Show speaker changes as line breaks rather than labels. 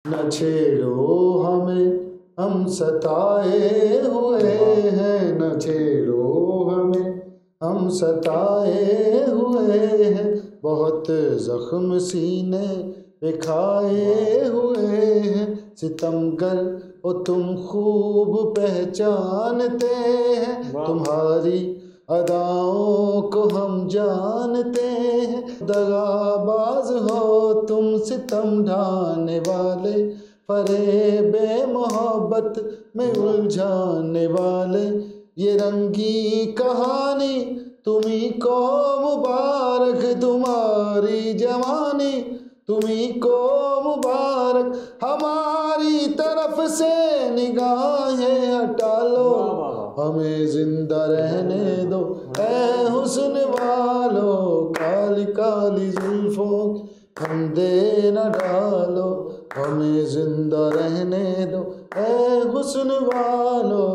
न छेड़ो हमें, हम सताए हुए हैं, न छेड़ो हमें, हम सताए हुए हैं, बहुत जख्म सीने पे खाए हुए हैं। सितमगर ओ तुम खूब पहचानते हैं, तुम्हारी अदाओं को हम जानते हैं। दगाबाज हो तुम, सितम ढाने वाले, फरेबे मोहब्बत में उलझाने वाले। ये रंगी कहानी तुम्ही को मुबारक, तुम्हारी जवानी तुम्ही को मुबारक। हमारी तरफ से निगाहें हटा लो, हमें जिंदा रहने दो ऐ हुस्न वालो। काली काली जुल्फों फंदे न डालो, हमें जिंदा रहने दो ऐ हुस्न वालो।